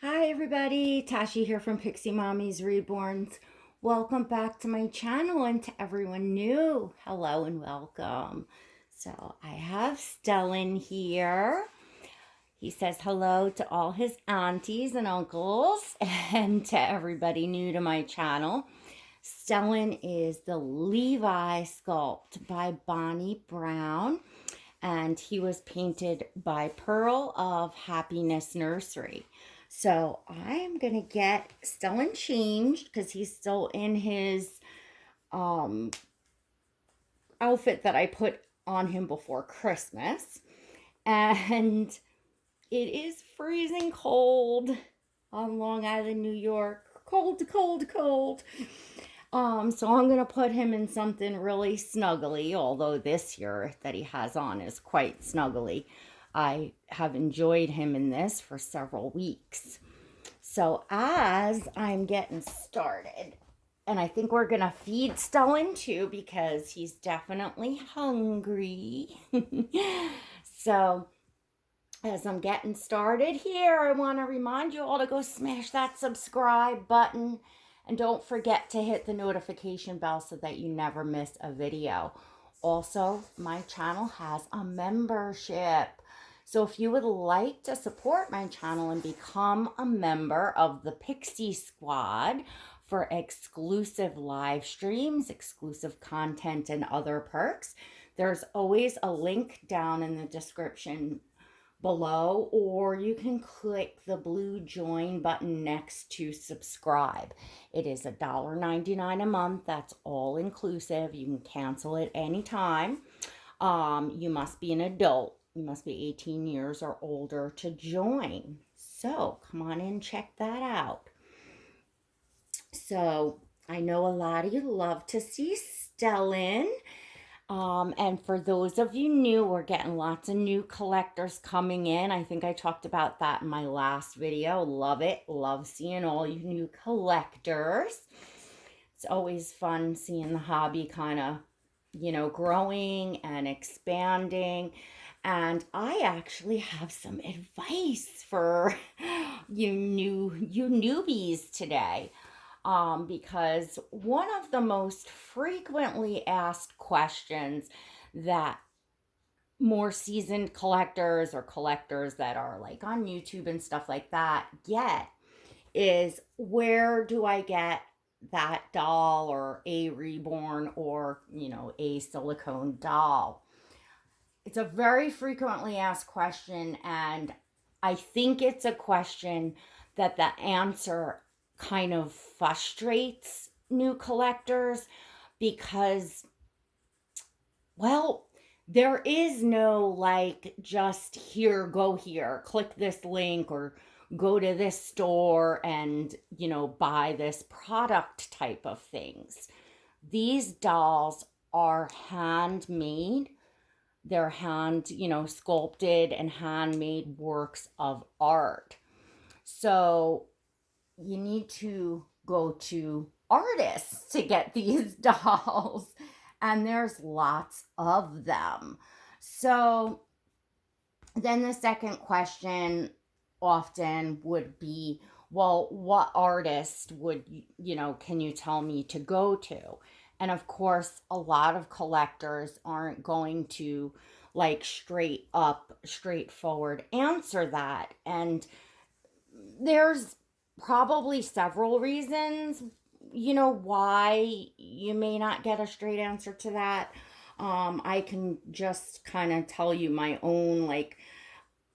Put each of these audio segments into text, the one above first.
Hi everybody, Tashi here from Pixie Mommy's Reborns. Welcome back to my channel, and to everyone new, hello and welcome. So I have Stellan here. He says hello to all his aunties and uncles and to everybody new to my channel. Stellan is the Levi sculpt by Bonnie Brown, and he was painted by Pearl of Happiness Nursery. So I'm gonna get Stellan changed because he's still in his um, outfit that I put on him before Christmas, and it is freezing cold on Long Island, New York. Cold, cold, cold. So I'm gonna put him in something really snuggly, although this year that he has on is quite snuggly. I have enjoyed him in this for several weeks. So as I'm getting started, and I think we're gonna feed Stellan too because he's definitely hungry. So as I'm getting started here, I want to remind you all to go smash that subscribe button, and don't forget to hit the notification bell so that you never miss a video. Also, my channel has a membership. So if you would like to support my channel and become a member of the Pixie Squad for exclusive live streams, exclusive content, and other perks, there's always a link down in the description below, or you can click the blue join button next to subscribe. It is $1.99 a month. That's all inclusive. You can cancel it anytime. You must be an adult. You must be 18 years or older to join. So come on in, check that out. So I know a lot of you love to see Stellan. And for those of you new, we're getting lots of new collectors coming in. I think I talked about that in my last video. Love it. Love seeing all you new collectors. It's always fun seeing the hobby kind of, growing and expanding. And I actually have some advice for you newbies today. Because one of the most frequently asked questions that more seasoned collectors or collectors that are like on YouTube and stuff like that get is, where do I get that doll, or a reborn, or a silicone doll? It's a very frequently asked question, and I think it's a question that the answer kind of frustrates new collectors because, well, there is no like just here, go here, click this link, or go to this store and, buy this product type of things. These dolls are handmade. They're sculpted and handmade works of art. So you need to go to artists to get these dolls, and there's lots of them. So then the second question often would be, well, what artist would, can you tell me to go to? And of course, a lot of collectors aren't going to like straightforward answer that. And there's probably several reasons, why you may not get a straight answer to that. I can just kind of tell you my own, like,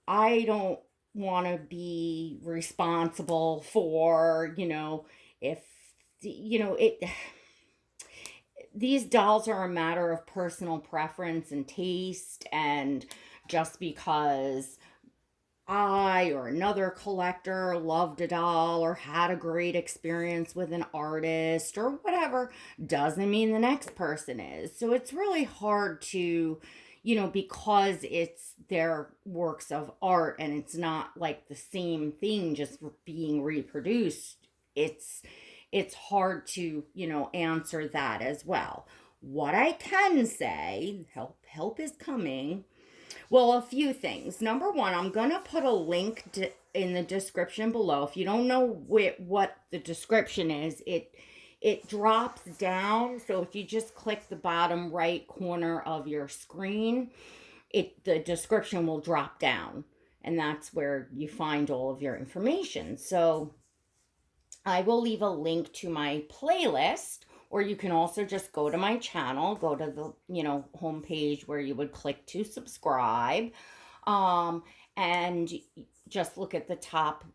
I don't want to be responsible for, if, it, these dolls are a matter of personal preference and taste, and just because I or another collector loved a doll or had a great experience with an artist or whatever doesn't mean the next person is. So it's really hard to, because it's their works of art and it's not like the same thing just being reproduced. It's hard to, answer that as well. What I can say, help is coming. Well, a few things. Number one, I'm going to put a link in the description below. If you don't know what the description is, it drops down. So if you just click the bottom right corner of your screen, the description will drop down, and that's where you find all of your information. So I will leave a link to my playlist, or you can also just go to my channel, go to the, homepage where you would click to subscribe, um, and just look at the top,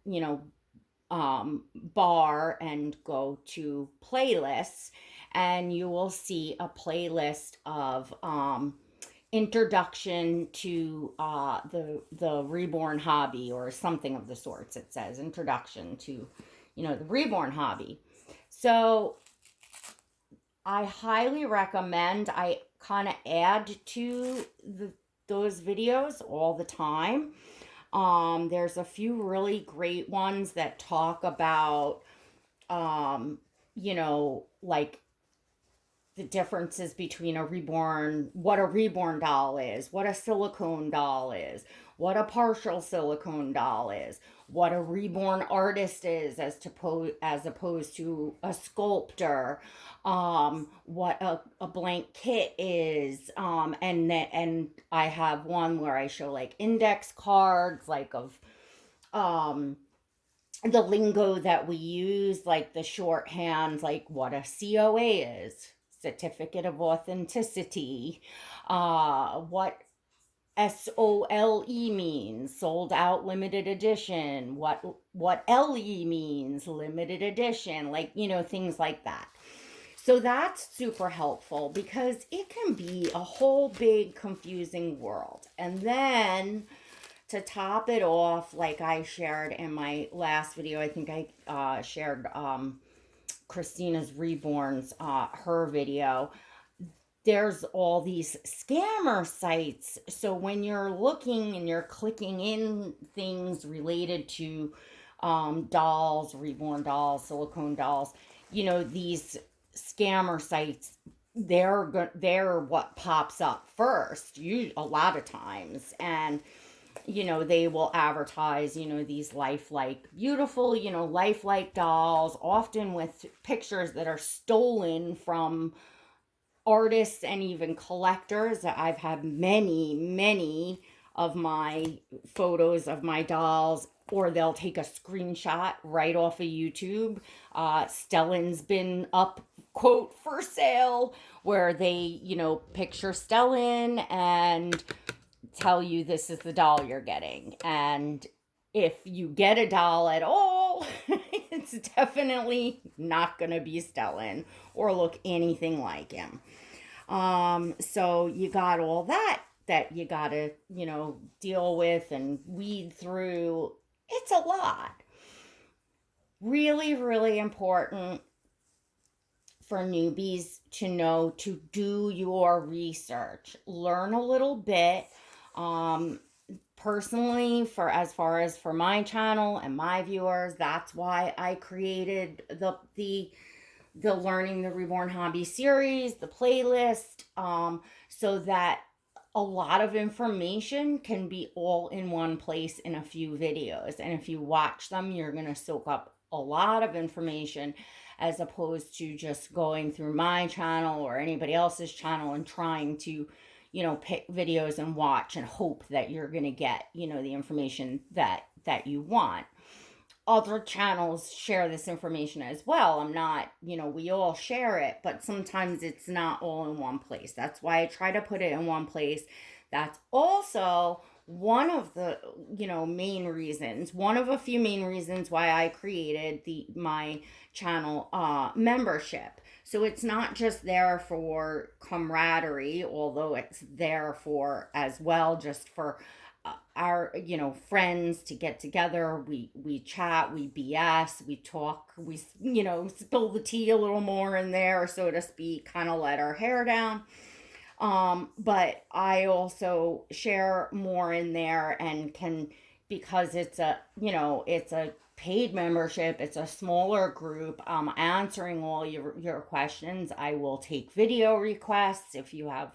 bar and go to playlists, and you will see a playlist of introduction to the reborn hobby, or something of the sorts. It says introduction to the reborn hobby. So I highly recommend. I kind of add to those videos all the time. There's a few really great ones that talk about like the differences between what a reborn doll is, what a silicone doll is, what a partial silicone doll is, what a reborn artist is as opposed to a sculptor, what a blank kit is, and I have one where I show like index cards, like of the lingo that we use, like the shorthand, like what a COA is, certificate of authenticity, what SOLE means, sold out limited edition, what LE means, limited edition, like, things like that. So that's super helpful, because it can be a whole big confusing world. And then to top it off, like I shared in my last video, I think I shared Christina's Reborn's, her video. There's all these scammer sites. So when you're looking and you're clicking in things related to dolls, reborn dolls, silicone dolls, these scammer sites, they're what pops up first, a lot of times. And they will advertise, these lifelike, beautiful, lifelike dolls, often with pictures that are stolen from artists and even collectors. I've had many of my photos of my dolls, or they'll take a screenshot right off of YouTube. Stellan's been up, quote, for sale, where they, picture Stellan and tell you this is the doll you're getting. And if you get a doll at all, it's definitely not going to be Stellan or look anything like him. So you got all that you got to, deal with and weed through. It's a lot. Really, really important for newbies to know to do your research. Learn a little bit. Personally, as far as for my channel and my viewers, that's why I created the Learning the Reborn Hobby series, the playlist, so that a lot of information can be all in one place in a few videos. And if you watch them, you're going to soak up a lot of information, as opposed to just going through my channel or anybody else's channel and trying to pick videos and watch and hope that you're going to get, the information that you want. Other channels share this information as well. I'm not, we all share it, but sometimes it's not all in one place. That's why I try to put it in one place. That's also one of the, main reasons, one of a few main reasons why I created my channel membership. So it's not just there for camaraderie, although it's there for as well, just for our friends to get together. We chat, we BS, we talk, we spill the tea a little more in there, so to speak, kind of let our hair down. But I also share more in there, and because it's a paid membership, it's a smaller group, answering all your questions. I will take video requests if you have,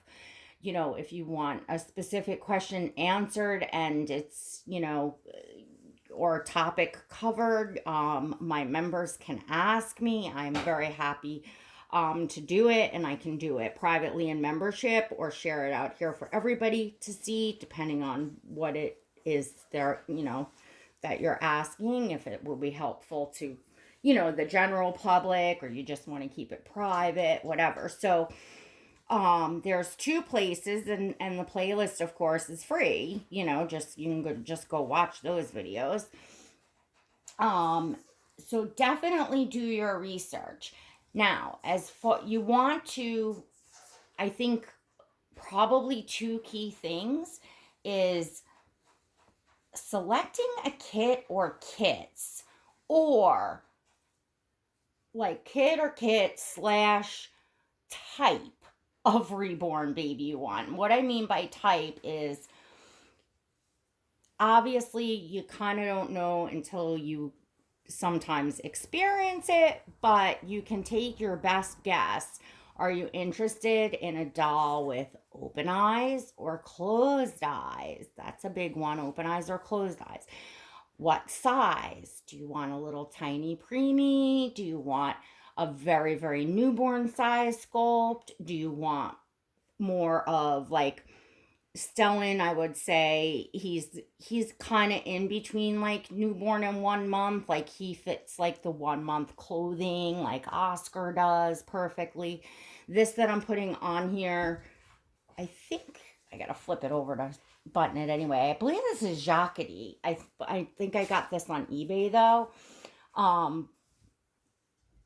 if you want a specific question answered and it's, or topic covered, my members can ask me. I'm very happy to do it, and I can do it privately in membership or share it out here for everybody to see, depending on what it is there, that you're asking, if it will be helpful to, the general public, or you just want to keep it private, whatever. So, there's two places, and the playlist, of course, is free. Just you can just go watch those videos. So definitely do your research. Now, as for you want to, I think probably two key things is selecting a kit or kits, or like kit or kit slash type of reborn baby you want. What I mean by type is, obviously you kind of don't know until you sometimes experience it, but you can take your best guess. Are you interested in a doll with open eyes or closed eyes? That's a big one, open eyes or closed eyes. What size? Do you want a little tiny preemie? Do you want a very, very newborn size sculpt? Do you want more of like Stellan? I would say he's kind of in between like newborn and 1 month. Like he fits like the 1 month clothing like Oscar does perfectly. This that I'm putting on here, I think I gotta flip it over to button it anyway. I believe this is Jacqueline. I think I got this on eBay though.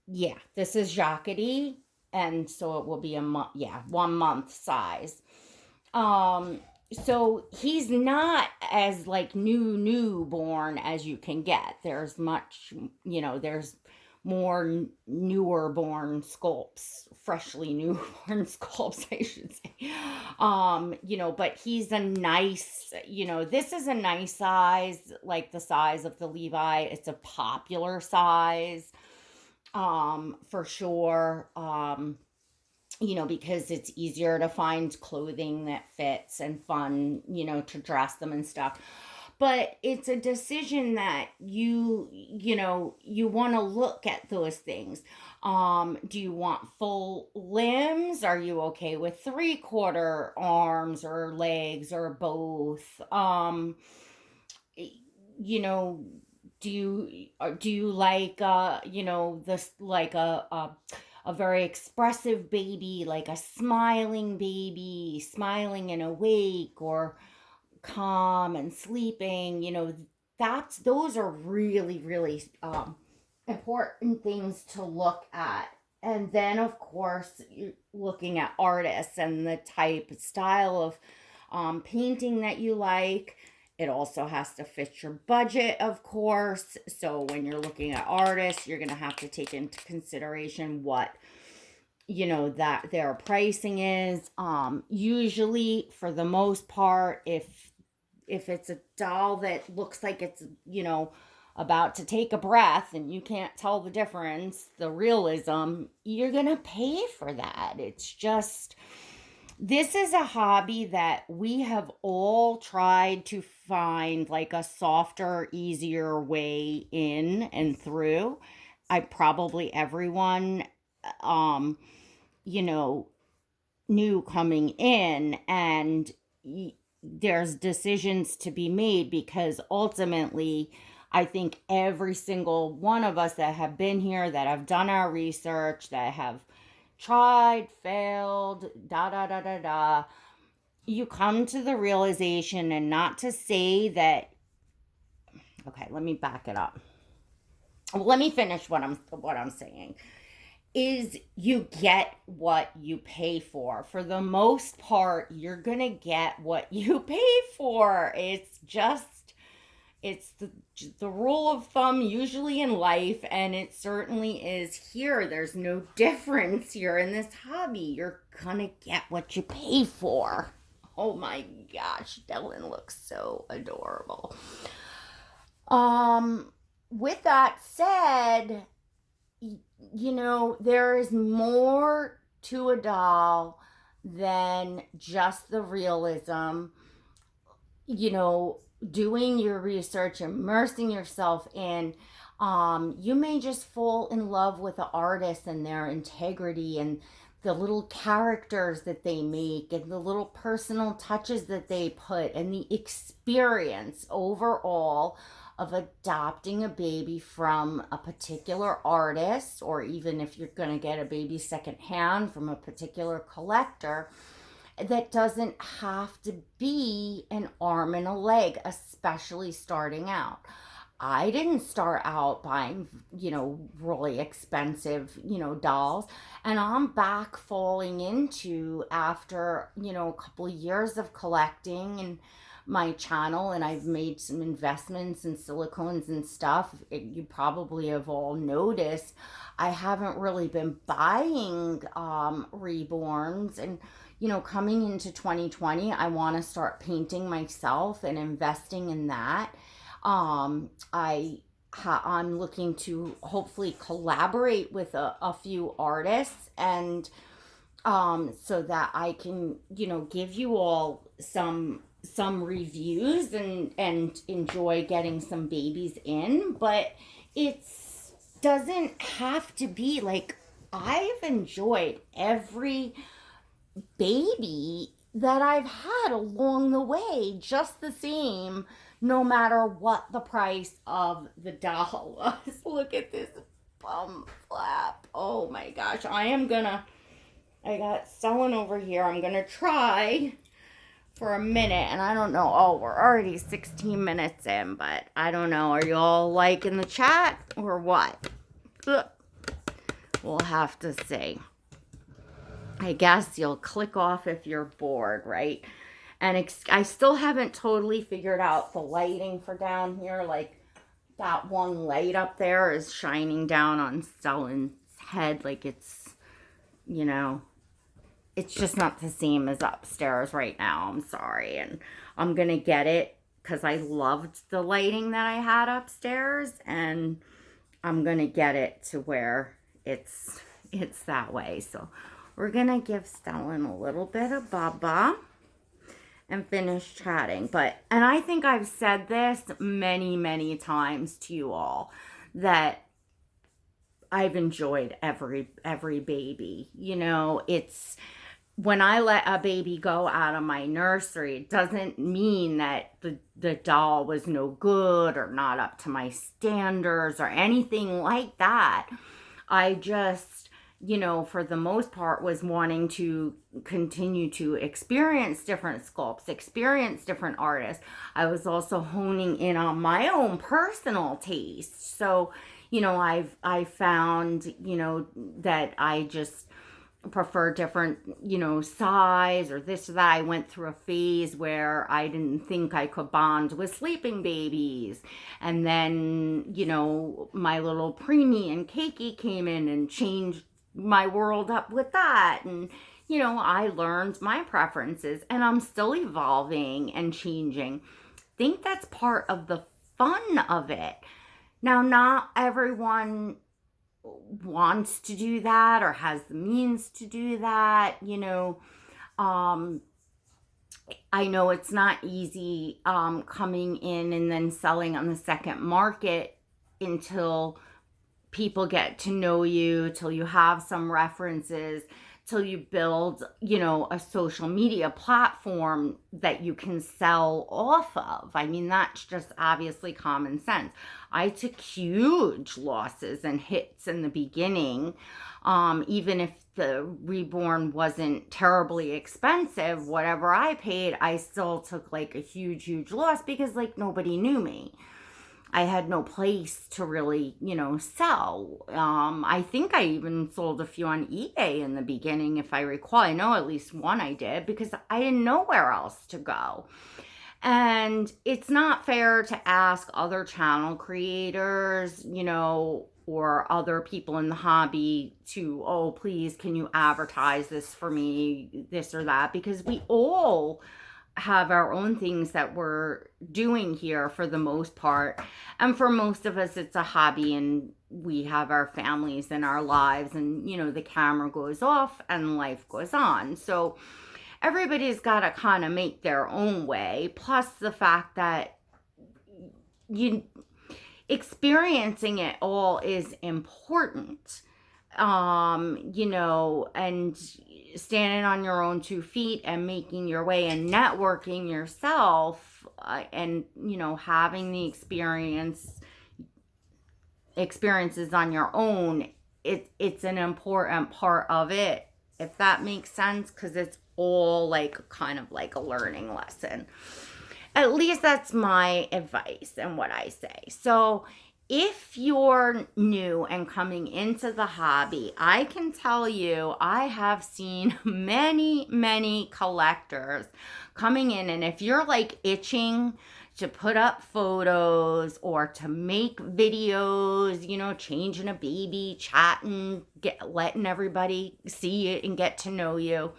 Yeah, this is Jacqueline, and so it will be 1 month size. So he's not as like newborn as you can get. There's much, there's more newer born sculpts, freshly newborn sculpts, I should say. But he's a nice, this is a nice size, like the size of the Levi. It's a popular size, for sure. Because it's easier to find clothing that fits and fun, to dress them and stuff. But it's a decision that you want to look at those things. Do you want full limbs? Are you okay with 3/4 arms or legs or both? Do you like this, like a very expressive baby, like a smiling baby, smiling and awake, or calm and sleeping? Those are really, really important things to look at. And then, of course, you're looking at artists and the type, style of painting that you like. It also has to fit your budget, of course. So when you're looking at artists, you're going to have to take into consideration what, that their pricing is. Usually, for the most part, if it's a doll that looks like it's, about to take a breath and you can't tell the difference, the realism, you're going to pay for that. It's just, this is a hobby that we have all tried to find like a softer, easier way in and through. Everyone, knew coming in, and there's decisions to be made, because ultimately, I think every single one of us that have been here, that have done our research, that have tried, failed, da da da da da, you come to the realization, and not to say that, okay, let me back it up. Let me finish what I'm saying. Is you get what you pay for. For the most part, you're going to get what you pay for. It's the rule of thumb usually in life, and it certainly is here. There's no difference. You're in this hobby. You're going to get what you pay for. Oh my gosh, Dylan looks so adorable. With that said, there is more to a doll than just the realism. doing your research, immersing yourself in, you may just fall in love with the artist and their integrity and the little characters that they make and the little personal touches that they put and the experience overall of adopting a baby from a particular artist, or even if you're going to get a baby secondhand from a particular collector, that doesn't have to be an arm and a leg, especially starting out. I didn't start out buying, really expensive, dolls. And I'm back falling into, after, a couple of years of collecting and my channel, and I've made some investments in silicones and stuff. You probably have all noticed I haven't really been buying reborns. And coming into 2020, I want to start painting myself and investing in that. I'm looking to hopefully collaborate with a few artists, and so that I can, give you all some reviews and enjoy getting some babies in. But it's doesn't have to be like, I've enjoyed every baby that I've had along the way just the same, no matter what the price of the doll was. Look at this bum flap. Oh my gosh. I got Stellan over here. I'm gonna try for a minute, and I don't know. Oh, we're already 16 minutes in, but I don't know. Are you all liking the chat or what? Ugh. We'll have to see. I guess you'll click off if you're bored, right? And I still haven't totally figured out the lighting for down here. Like, that one light up there is shining down on Stellan's head. Like, it's just not the same as upstairs right now. I'm sorry. And I'm going to get it because I loved the lighting that I had upstairs. And I'm going to get it to where it's that way. So we're going to give Stellan a little bit of Baba and finish chatting. And I think I've said this many, many times to you all, that I've enjoyed every baby. It's, when I let a baby go out of my nursery, it doesn't mean that the doll was no good or not up to my standards or anything like that. I just, for the most part, was wanting to continue to experience different sculpts, experience different artists. I was also honing in on my own personal taste. So, I found, that I just prefer different, size or this or that. I went through a phase where I didn't think I could bond with sleeping babies. And then, my little preemie and Keiki came in and changed my world up with that. And, I learned my preferences, and I'm still evolving and changing. I think that's part of the fun of it. Now, not everyone wants to do that or has the means to do that. I know it's not easy coming in and then selling on the second market until people get to know you, till you have some references, till you build, a social media platform that you can sell off of. I mean, that's just obviously common sense. I took huge losses and hits in the beginning. Even if the reborn wasn't terribly expensive, whatever I paid, I still took like a huge loss because like nobody knew me. I had no place to really, sell. I think I even sold a few on eBay in the beginning, if I recall. I know at least one I did because I didn't know where else to go. And it's not fair to ask other channel creators, or other people in the hobby to, oh, please, can you advertise this for me, this or that, because we all have our own things that we're doing here for the most part. And for most of us, it's a hobby, and we have our families and our lives, and, the camera goes off and life goes on. So everybody's got to kind of make their own way. Plus the fact that, you experiencing it all is important. And standing on your own 2 feet and making your way and networking yourself, and having the experiences on your own, it's an important part of it, if that makes sense, because it's all like kind of like a learning lesson. At least that's my advice and what I say. So if you're new and coming into the hobby, I can tell you I have seen many, many collectors coming in, and if you're like itching to put up photos or to make videos, changing a baby, chatting, letting everybody see it and get to know you,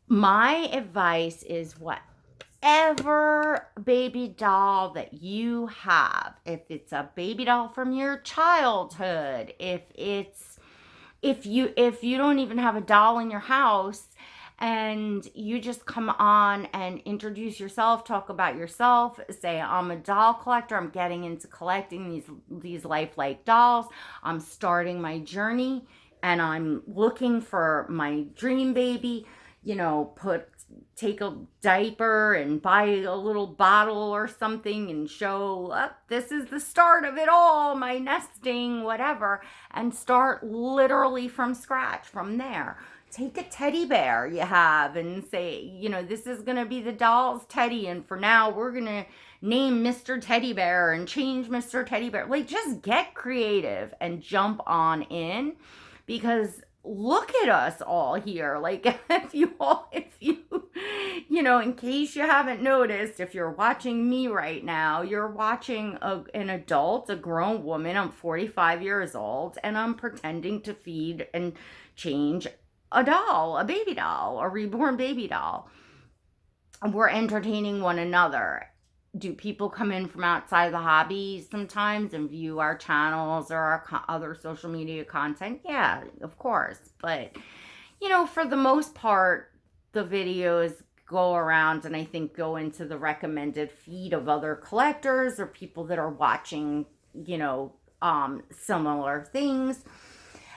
my advice is whatever baby doll that you have, if it's a baby doll from your childhood, if you don't even have a doll in your house, and you just come on and introduce yourself, talk about yourself, say, I'm a doll collector, I'm getting into collecting these lifelike dolls, I'm starting my journey, and I'm looking for my dream baby, take a diaper and buy a little bottle or something and show up, this is the start of it all, my nesting, whatever, and start literally from scratch from there. Take a teddy bear you have and say, this is going to be the doll's teddy, and for now we're going to name Mr. Teddy Bear and change Mr. Teddy Bear. Like, just get creative and jump on in, because look at us all here. Like, in case you haven't noticed, if you're watching me right now, you're watching an adult, a grown woman. I'm 45 years old, and I'm pretending to feed and change a doll, a baby doll, a reborn baby doll. We're entertaining one another. Do people come in from outside the hobby sometimes and view our channels or our other social media content? Yeah, of course. But, for the most part, the videos go around and I think go into the recommended feed of other collectors or people that are watching, similar things.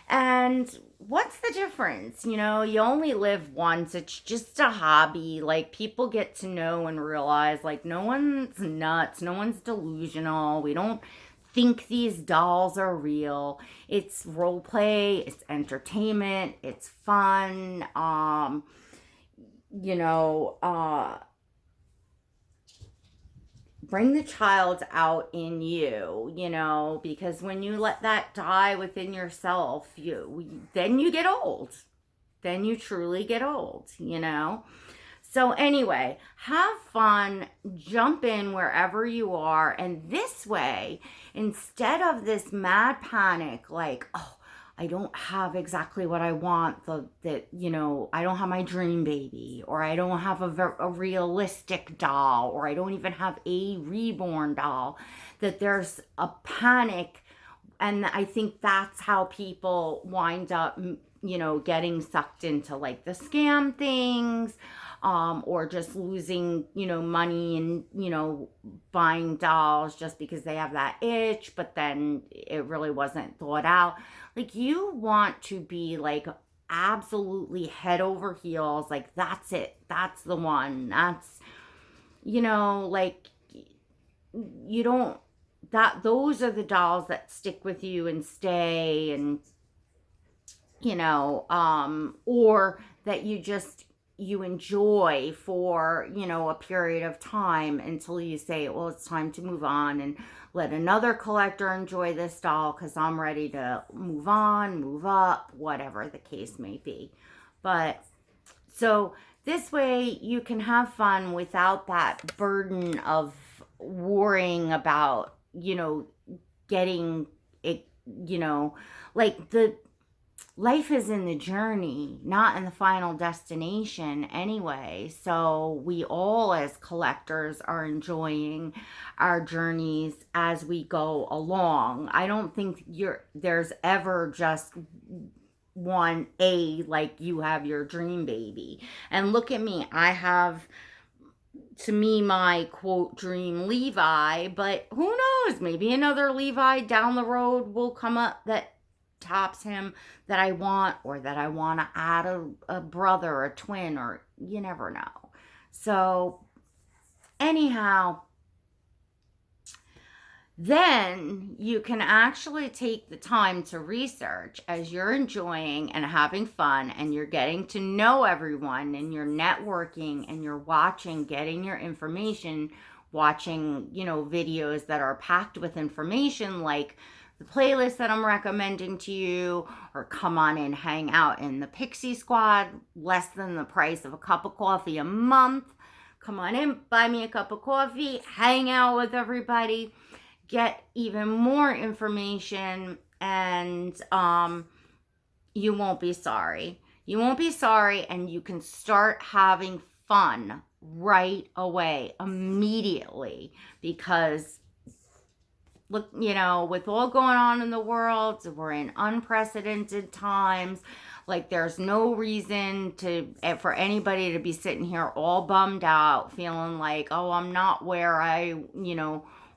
And what's the difference? You only live once. It's just a hobby. Like, people get to know and realize, like, no one's nuts. No one's delusional. We don't think these dolls are real. It's role play. It's entertainment. It's fun. Bring the child out in you, because when you let that die within yourself, then you get old. Then you truly get old, So anyway, have fun, jump in wherever you are, and this way, instead of this mad panic, like, oh, I don't have exactly what I want, I don't have my dream baby, or I don't have a realistic doll, or I don't even have a reborn doll, that there's a panic. And I think that's how people wind up, getting sucked into like the scam things, or just losing, money and, buying dolls just because they have that itch, but then it really wasn't thought out. Like, you want to be like absolutely head over heels. Like, that's it. That's the one. That's, like, those are the dolls that stick with you and stay, and, or that you enjoy for, a period of time until you say, well, it's time to move on and let another collector enjoy this doll because I'm ready to move on, move up, whatever the case may be. But so this way you can have fun without that burden of worrying about, getting it, like life is in the journey, not in the final destination anyway. So we all as collectors are enjoying our journeys as we go along. I don't think there's ever just like you have your dream baby. And look at me, I have to me, my quote dream Levi, but who knows? Maybe another Levi down the road will come up that tops him that I want, or that I want to add a brother, a twin, or you never know. So, anyhow, then you can actually take the time to research as you're enjoying and having fun, and you're getting to know everyone, and you're networking, and you're watching, getting your information, watching, videos that are packed with information, like the playlist that I'm recommending to you, or come on and hang out in the Pixie Squad, less than the price of a cup of coffee a month. Come on in, buy me a cup of coffee, hang out with everybody, get even more information, and you won't be sorry. You won't be sorry, and you can start having fun right away, immediately, because look, with all going on in the world, we're in unprecedented times. Like, there's no reason for anybody to be sitting here all bummed out, feeling like, oh, I'm not where I,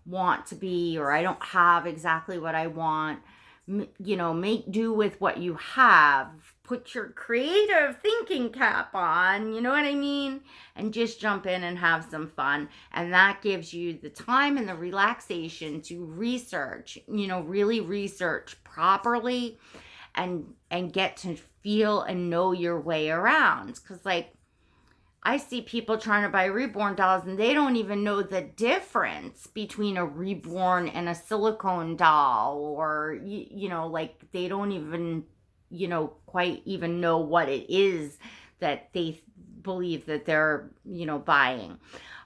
want to be, or I don't have exactly what I want. Make do with what you have. Put your creative thinking cap on, you know what I mean? And just jump in and have some fun. And that gives you the time and the relaxation to research, really research properly, and get to feel and know your way around. Because, like, I see people trying to buy reborn dolls, and they don't even know the difference between a reborn and a silicone doll, or, like, they don't even, quite even know what it is that they believe that they're, buying.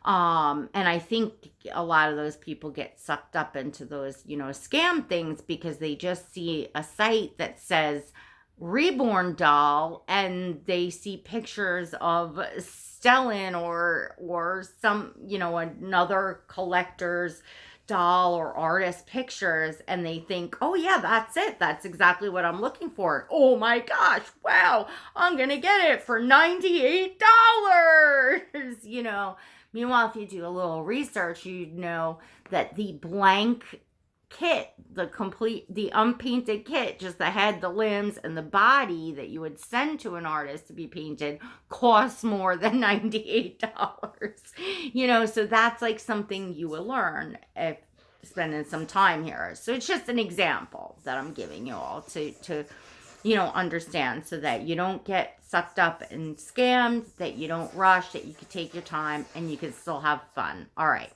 And I think a lot of those people get sucked up into those, scam things, because they just see a site that says reborn doll, and they see pictures of Stellan or some, another collector's doll or artist pictures, and they think, oh yeah, that's it, that's exactly what I'm looking for. Oh my gosh, wow, I'm gonna get it for $98. Meanwhile, if you do a little research, you'd know that the blank kit, the unpainted kit, just the head, the limbs, and the body that you would send to an artist to be painted, costs more than $98. So that's like something you will learn if spending some time here. So it's just an example that I'm giving you all to understand, so that you don't get sucked up and scammed, that you don't rush, that you can take your time and you can still have fun. All right.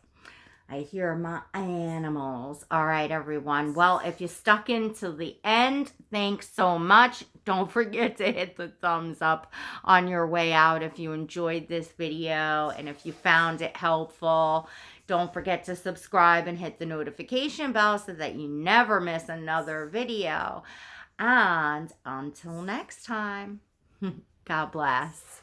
I hear my animals. All right, everyone. Well, if you stuck until the end, thanks so much. Don't forget to hit the thumbs up on your way out if you enjoyed this video and if you found it helpful. Don't forget to subscribe and hit the notification bell so that you never miss another video. And until next time, God bless.